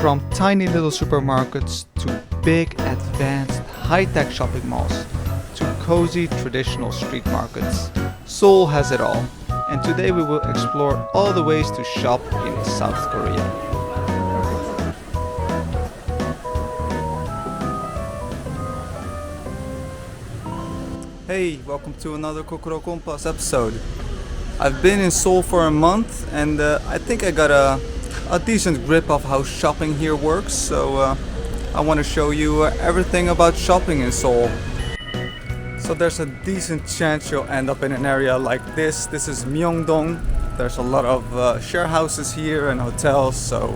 From tiny little supermarkets to big advanced high-tech shopping malls to cozy traditional street markets, Seoul has it all. And today we will explore all the ways to shop in South Korea. Hey, welcome to another Kokoro Kompas episode. I've been in Seoul for a month and I think I got a decent grip of how shopping here works, so I want to show you everything about shopping in Seoul. So there's a decent chance you'll end up in an area like this. This is Myeongdong. There's a lot of share houses here and hotels, so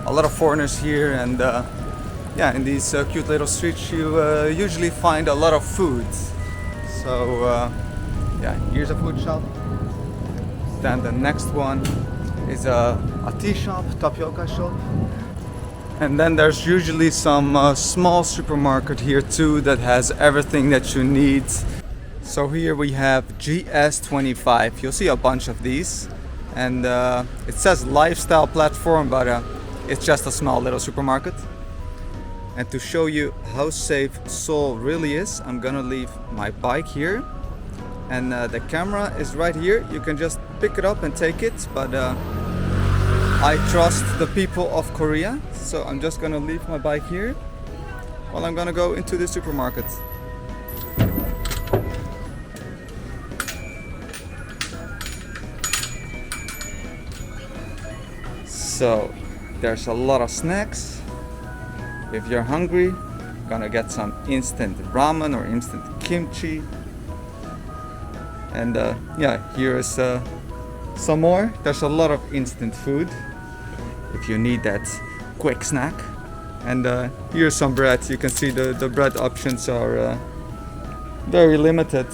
a lot of foreigners here, and yeah, in these cute little streets you usually find a lot of food. So yeah, here's a food shop. Then the next one is a tea shop, tapioca shop. And then there's usually some small supermarket here too that has everything that you need. So here we have GS25. You'll see a bunch of these. And it says lifestyle platform, but it's just a small little supermarket. And to show you how safe Seoul really is, I'm gonna leave my bike here. And the camera is right here. You can just pick it up and take it, but I trust the people of Korea, so I'm just gonna leave my bike here while I'm gonna go into the supermarket. So there's a lot of snacks. If you're hungry, gonna get some instant ramen or instant kimchi. And yeah, here is some more. There's a lot of instant food if you need that quick snack. And here's some bread. You can see the bread options are very limited.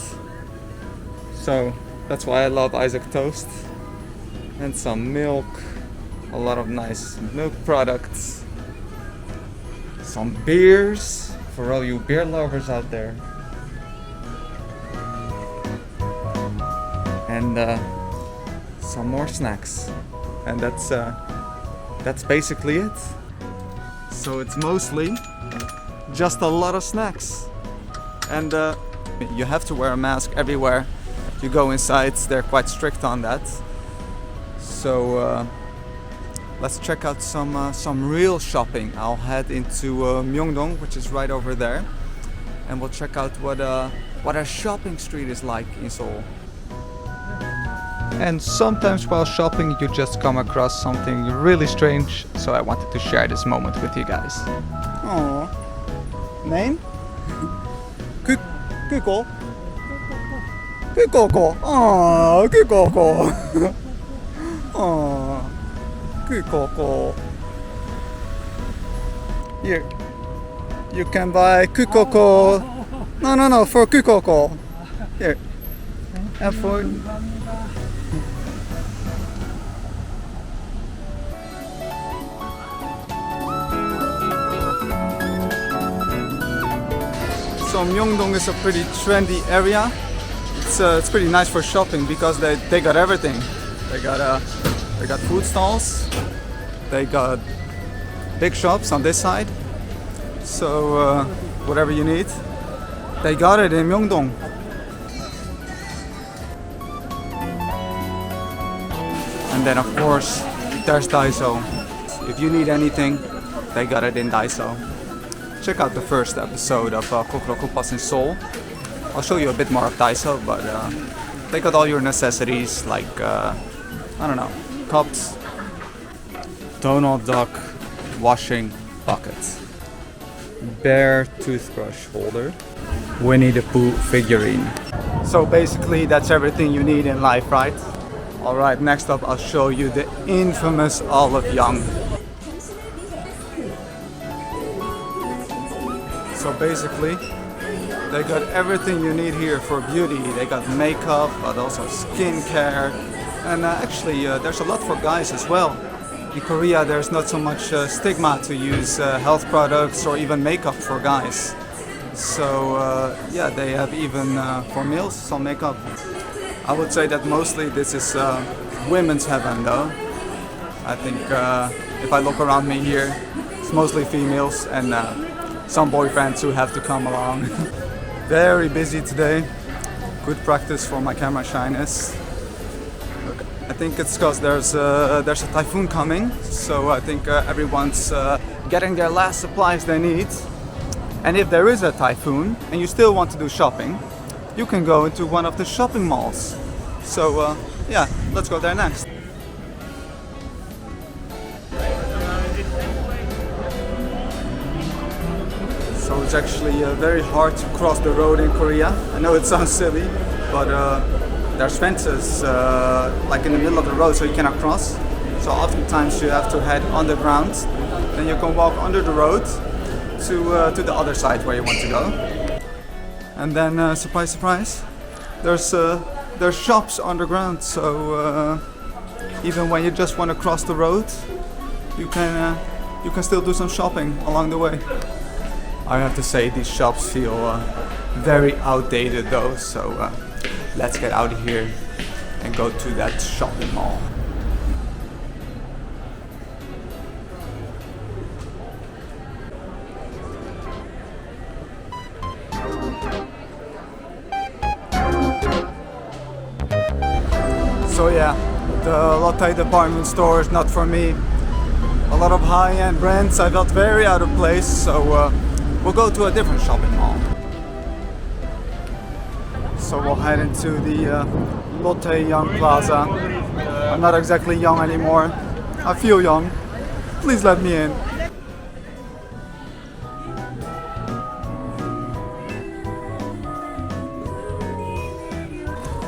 So that's why I love Isaac Toast. And some milk. A lot of nice milk products. Some beers for all you beer lovers out there. And some more snacks, and that's basically it. So it's mostly just a lot of snacks, and you have to wear a mask everywhere you go inside. They're quite strict on that. So let's check out some real shopping. I'll head into Myeongdong, which is right over there, and we'll check out what a shopping street is like in Seoul. And sometimes while shopping you just come across something really strange, so I wanted to share this moment with you guys. Oh, name? Kuko. Kuko. Oh, Kuko. Oh, Kuko. Here, you can buy Kuko. No, for Kuko. Here, and for. So Myeongdong is a pretty trendy area. It's pretty nice for shopping because they got everything. They got food stalls. They got big shops on this side. So whatever you need, they got it in Myeongdong. And then of course there's Daiso. If you need anything, they got it in Daiso. Check out the first episode of Kokoro Kompas in Seoul. I'll show you a bit more of Daiso, but they got all your necessities like, I don't know, cups, Donald Duck washing buckets, bear toothbrush holder, Winnie the Pooh figurine. So basically that's everything you need in life, right? Alright, next up I'll show you the infamous Olive Young. So basically, they got everything you need here for beauty. They got makeup, but also skincare. And actually, there's a lot for guys as well. In Korea, there's not so much stigma to use health products or even makeup for guys. So yeah, they have even for males some makeup. I would say that mostly this is women's heaven though. I think if I look around me here, it's mostly females and some boyfriends who have to come along. Very busy today. Good practice for my camera shyness. I think it's because there's a typhoon coming, so I think everyone's getting their last supplies they need. And if there is a typhoon and you still want to do shopping, you can go into one of the shopping malls. So yeah, let's go there next. So it's actually very hard to cross the road in Korea. I know it sounds silly, but there's fences like in the middle of the road so you cannot cross. So oftentimes you have to head underground, then you can walk under the road to the other side where you want to go. And then surprise, surprise, there's shops underground. So even when you just want to cross the road, you can still do some shopping along the way. I have to say these shops feel very outdated though, so let's get out of here and go to that shopping mall. So yeah, the Lotte department store is not for me. A lot of high-end brands I felt very out of place, so we'll go to a different shopping mall. So we'll head into the Lotte Young Plaza. I'm not exactly young anymore. I feel young. Please let me in.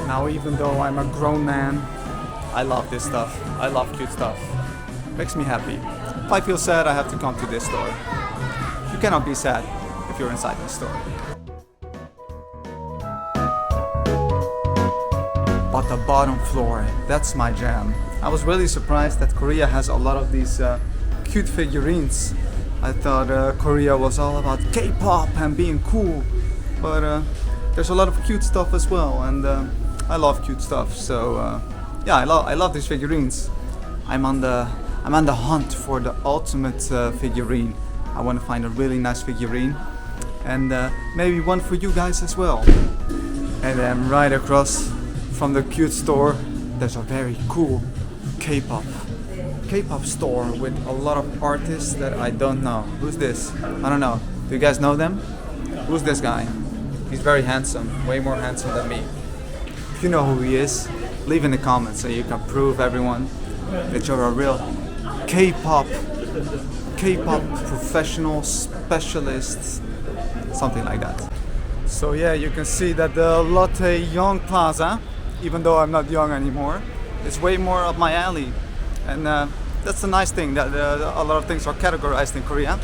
Now even though I'm a grown man, I love this stuff. I love cute stuff. Makes me happy. If I feel sad, I have to come to this store. You cannot be sad if you're inside the store. But the bottom floor, that's my jam. I was really surprised that Korea has a lot of these cute figurines. I thought Korea was all about K-pop and being cool, but there's a lot of cute stuff as well, and I love cute stuff. So yeah, I love these figurines. I'm on the hunt for the ultimate figurine. I want to find a really nice figurine, and maybe one for you guys as well. And then right across from the cute store, there's a very cool K-pop store with a lot of artists that I don't know. Who's this? I don't know. Do you guys know them? Who's this guy? He's very handsome, way more handsome than me. If you know who he is, leave in the comments so you can prove everyone that you're a real K-pop professional specialist, something like that. So yeah, you can see that the Lotte Young Plaza, even though I'm not young anymore, is way more up my alley. And that's the nice thing, that a lot of things are categorized in Korea.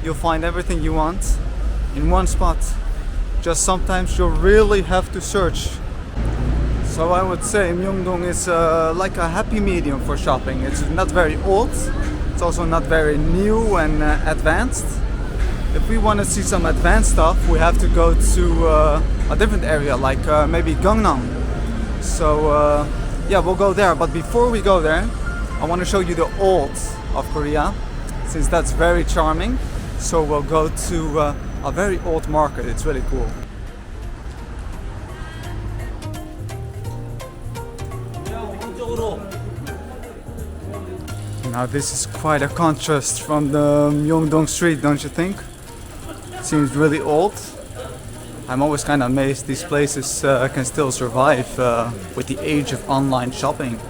You'll find everything you want in one spot. Just sometimes you really have to search. So I would say Myeongdong is like a happy medium for shopping. It's not very old, it's also not very new and advanced. If we want to see some advanced stuff, we have to go to a different area, like maybe Gangnam. So yeah, we'll go there. But before we go there, I want to show you the old of Korea, since that's very charming. So we'll go to a very old market. It's really cool. Now this is quite a contrast from the Myeongdong street, don't you think? Seems really old. I'm always kind of amazed these places can still survive with the age of online shopping.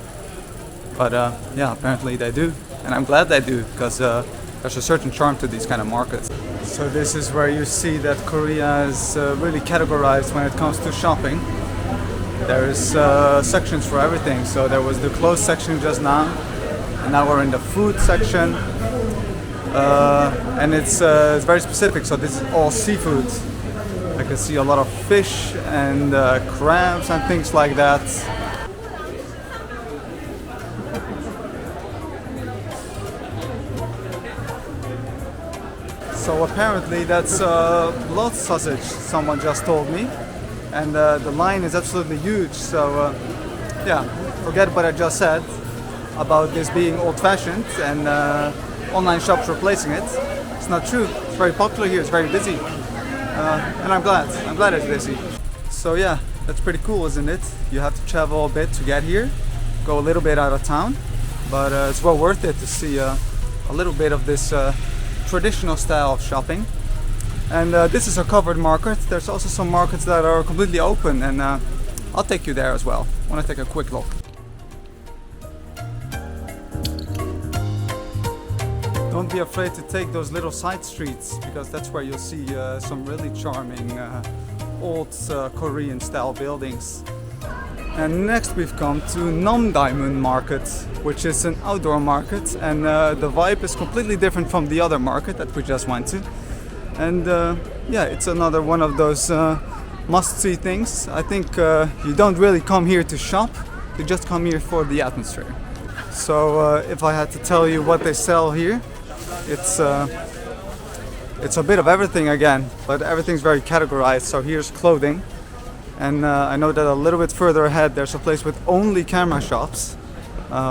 But yeah, apparently they do, and I'm glad they do, because there's a certain charm to these kind of markets. So this is where you see that Korea is really categorized when it comes to shopping. There's sections for everything. So there was the clothes section just now, and now we're in the food section, and it's very specific. So this is all seafood. I can see a lot of fish and crabs and things like that. So apparently that's blood sausage, someone just told me, and the line is absolutely huge. So yeah, forget what I just said. about this being old-fashioned and online shops replacing it. It's not true. It's very popular here. It's very busy, and I'm glad. I'm glad it's busy. So yeah, that's pretty cool, isn't it? You have to travel a bit to get here, go a little bit out of town, but it's well worth it to see a little bit of this traditional style of shopping. And this is a covered market. There's also some markets that are completely open, and I'll take you there as well. I want to take a quick look. Don't be afraid to take those little side streets, because that's where you'll see some really charming old Korean style buildings. And next we've come to Namdaemun Market, which is an outdoor market, and the vibe is completely different from the other market that we just went to. And yeah, it's another one of those must-see things. I think you don't really come here to shop, you just come here for the atmosphere. So if I had to tell you what they sell here, it's a bit of everything again, but everything's very categorized. So here's clothing, and I know that a little bit further ahead there's a place with only camera shops,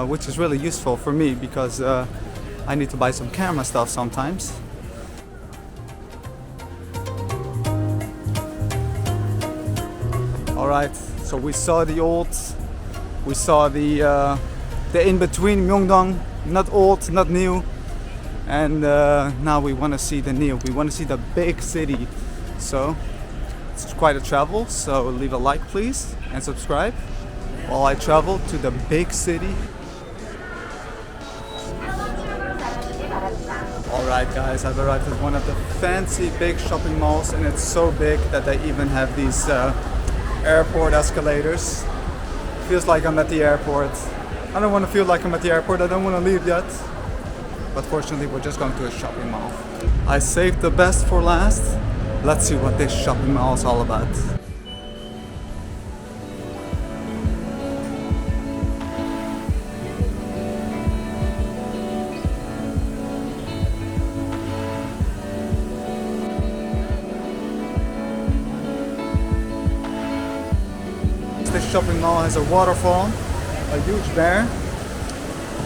which is really useful for me because I need to buy some camera stuff sometimes. Alright, so we saw the old, we saw the in-between Myeongdong, not old, not new, and now we want to see the new, we want to see the big city. So it's quite a travel, so leave a like please and subscribe while I travel to the big city. Alright guys, I've arrived at one of the fancy big shopping malls, and it's so big that they even have these airport escalators. Feels like I'm at the airport. I don't want to feel like I'm at the airport, I don't want to leave yet. But fortunately we're just going to a shopping mall. I saved the best for last. Let's see what this shopping mall is all about. This shopping mall has a waterfall, a huge bear,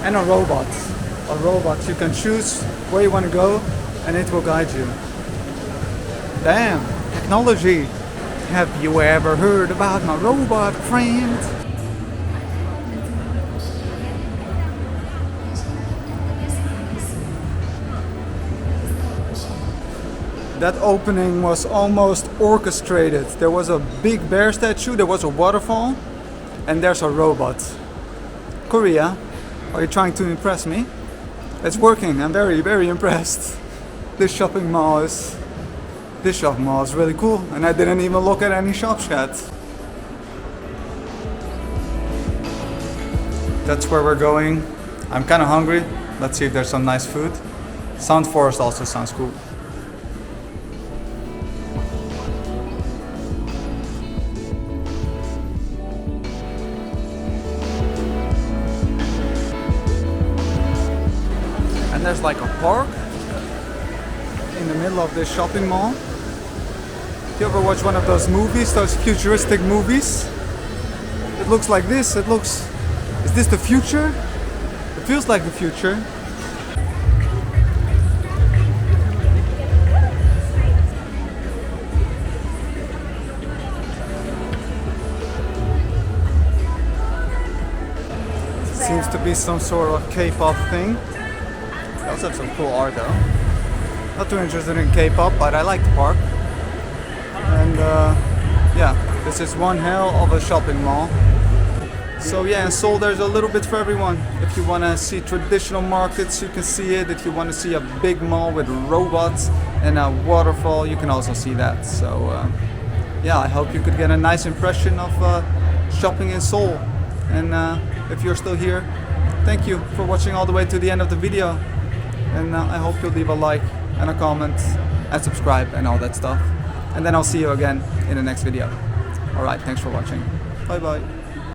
and a robot. A robot. You can choose where you want to go and it will guide you. Damn, technology! Have you ever heard about my robot friend? That opening was almost orchestrated. There was a big bear statue, there was a waterfall, and there's a robot. Korea, are you trying to impress me? It's working, I'm very, very impressed. This shopping mall is really cool, and I didn't even look at any shops yet. That's where we're going. I'm kind of hungry. Let's see if there's some nice food. Sound Forest also sounds cool. And there's like a park in the middle of this shopping mall. If you ever watch one of those movies, those futuristic movies, it looks like this. It looks, is this the future? It feels like the future. Seems to be some sort of K-pop thing. They also have some cool art though. Not too interested in K-pop, but I like the park. And yeah, this is one hell of a shopping mall. So yeah, in Seoul there's a little bit for everyone. If you want to see traditional markets, you can see it. If you want to see a big mall with robots and a waterfall, you can also see that. So yeah, I hope you could get a nice impression of shopping in Seoul. And if you're still here, thank you for watching all the way to the end of the video. And I hope you'll leave a like and a comment and subscribe and all that stuff. And then I'll see you again in the next video. Alright, thanks for watching. Bye bye.